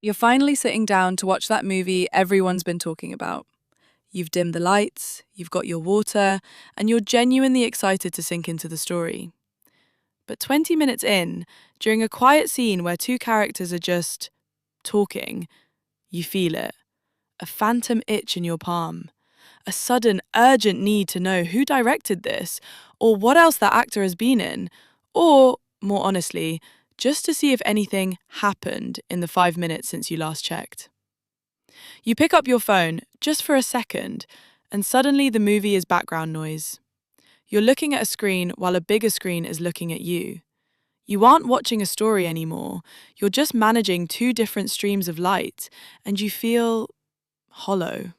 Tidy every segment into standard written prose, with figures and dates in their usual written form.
You're finally sitting down to watch that movie everyone's been talking about. You've dimmed the lights, you've got your water, and you're genuinely excited to sink into the story. But 20 minutes in, during a quiet scene where two characters are just talking, you feel it. A phantom itch in your palm. A sudden, urgent need to know who directed this, or what else that actor has been in, or, more honestly, just to see if anything happened in the 5 minutes since you last checked. You pick up your phone, just for a second, and suddenly the movie is background noise. You're looking at a screen while a bigger screen is looking at you. You aren't watching a story anymore, you're just managing two different streams of light, and you feel hollow.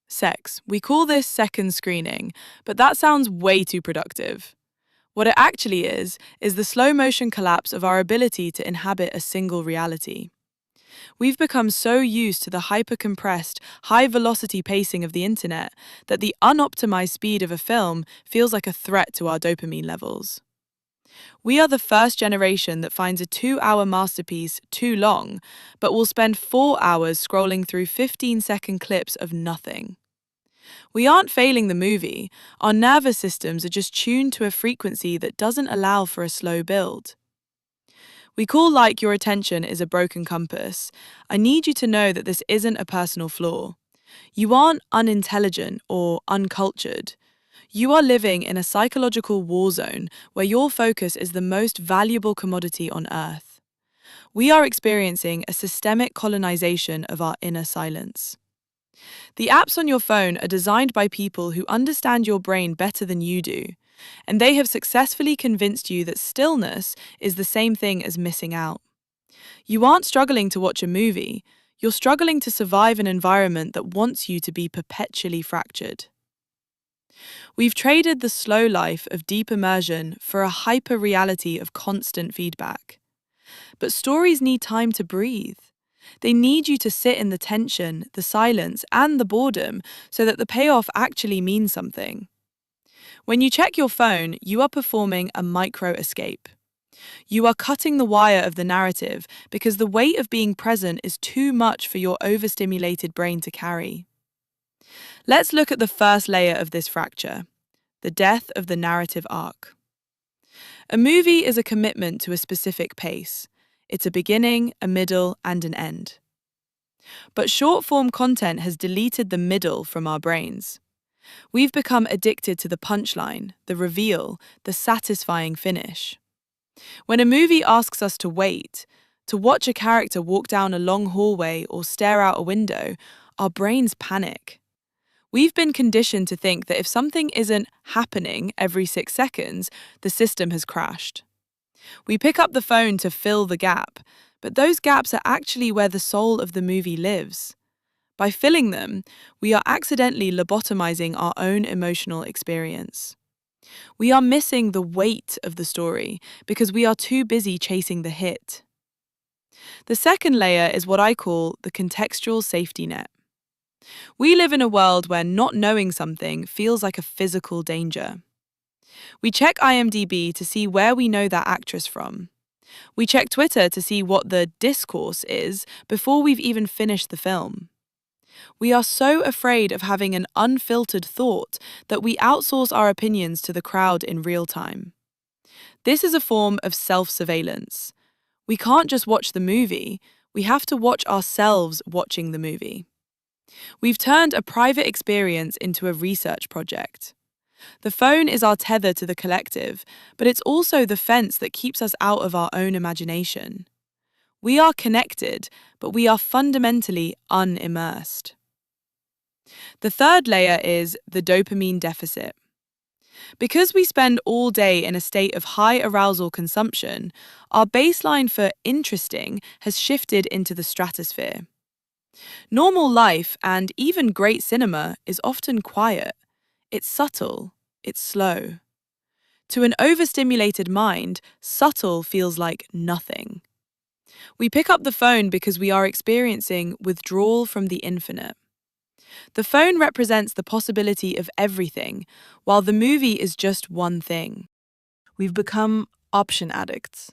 Sex. We call this second screening, but that sounds way too productive. What it actually is the slow motion collapse of our ability to inhabit a single reality. We've become so used to the hyper-compressed, high-velocity pacing of the internet that the unoptimized speed of a film feels like a threat to our dopamine levels. We are the first generation that finds a 2-hour masterpiece too long, but will spend 4 hours scrolling through 15-second clips of nothing. We aren't failing the movie, our nervous systems are just tuned to a frequency that doesn't allow for a slow build. We call like your attention is a broken compass. I need you to know that this isn't a personal flaw. You aren't unintelligent or uncultured. You are living in a psychological war zone where your focus is the most valuable commodity on earth. We are experiencing a systemic colonization of our inner silence. The apps on your phone are designed by people who understand your brain better than you do, and they have successfully convinced you that stillness is the same thing as missing out. You aren't struggling to watch a movie, you're struggling to survive an environment that wants you to be perpetually fractured. We've traded the slow life of deep immersion for a hyper-reality of constant feedback. But stories need time to breathe. They need you to sit in the tension, the silence, and the boredom so that the payoff actually means something. When you check your phone, you are performing a micro-escape. You are cutting the wire of the narrative because the weight of being present is too much for your overstimulated brain to carry. Let's look at the first layer of this fracture, the death of the narrative arc. A movie is a commitment to a specific pace. It's a beginning, a middle, and an end. But short-form content has deleted the middle from our brains. We've become addicted to the punchline, the reveal, the satisfying finish. When a movie asks us to wait, to watch a character walk down a long hallway or stare out a window, our brains panic. We've been conditioned to think that if something isn't happening every 6 seconds, the system has crashed. We pick up the phone to fill the gap, but those gaps are actually where the soul of the movie lives. By filling them, we are accidentally lobotomizing our own emotional experience. We are missing the weight of the story because we are too busy chasing the hit. The second layer is what I call the contextual safety net. We live in a world where not knowing something feels like a physical danger. We check IMDb to see where we know that actress from. We check Twitter to see what the discourse is before we've even finished the film. We are so afraid of having an unfiltered thought that we outsource our opinions to the crowd in real time. This is a form of self-surveillance. We can't just watch the movie, we have to watch ourselves watching the movie. We've turned a private experience into a research project. The phone is our tether to the collective, but it's also the fence that keeps us out of our own imagination. We are connected, but we are fundamentally unimmersed. The third layer is the dopamine deficit. Because we spend all day in a state of high arousal consumption, our baseline for interesting has shifted into the stratosphere. Normal life and even great cinema is often quiet. It's subtle, it's slow. To an overstimulated mind, subtle feels like nothing. We pick up the phone because we are experiencing withdrawal from the infinite. The phone represents the possibility of everything, while the movie is just one thing. We've become option addicts.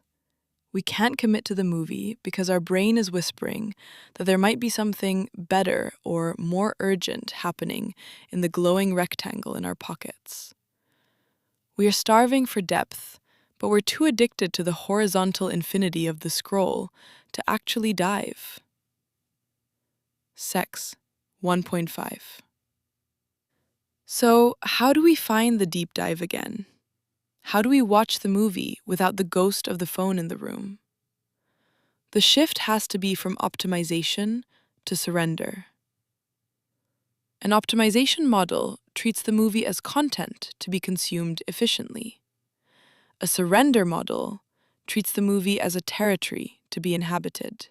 We can't commit to the movie because our brain is whispering that there might be something better or more urgent happening in the glowing rectangle in our pockets. We are starving for depth, but we're too addicted to the horizontal infinity of the scroll to actually dive. Sex 1.5. So, how do we find the deep dive again? How do we watch the movie without the ghost of the phone in the room? The shift has to be from optimization to surrender. An optimization model treats the movie as content to be consumed efficiently. A surrender model treats the movie as a territory to be inhabited.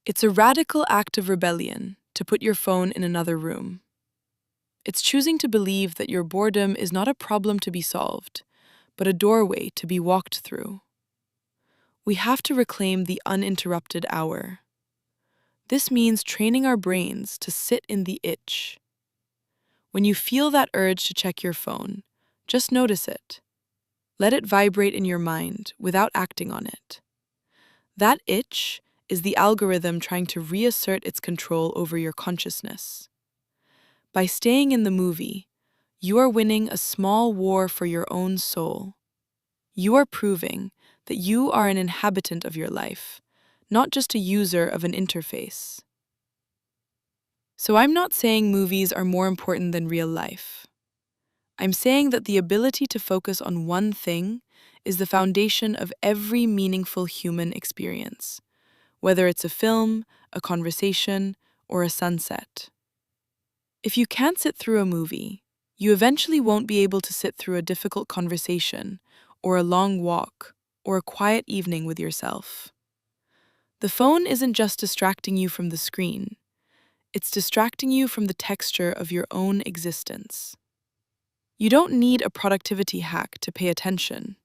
It's a radical act of rebellion to put your phone in another room. It's choosing to believe that your boredom is not a problem to be solved, but a doorway to be walked through. We have to reclaim the uninterrupted hour. This means training our brains to sit in the itch. When you feel that urge to check your phone, just notice it. Let it vibrate in your mind without acting on it. That itch is the algorithm trying to reassert its control over your consciousness. By staying in the movie, you are winning a small war for your own soul. You are proving that you are an inhabitant of your life, not just a user of an interface. So I'm not saying movies are more important than real life. I'm saying that the ability to focus on one thing is the foundation of every meaningful human experience, whether it's a film, a conversation, or a sunset. If you can't sit through a movie, you eventually won't be able to sit through a difficult conversation, or a long walk, or a quiet evening with yourself. The phone isn't just distracting you from the screen, it's distracting you from the texture of your own existence. You don't need a productivity hack to pay attention.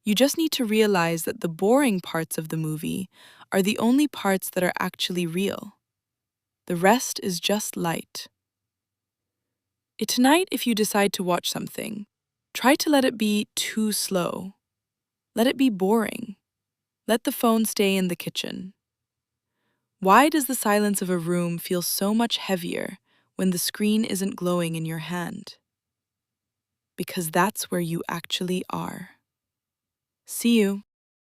You just need to realize that the boring parts of the movie are the only parts that are actually real. The rest is just light. Tonight, if you decide to watch something, try to let it be too slow. Let it be boring. Let the phone stay in the kitchen. Why does the silence of a room feel so much heavier when the screen isn't glowing in your hand? Because that's where you actually are. See you.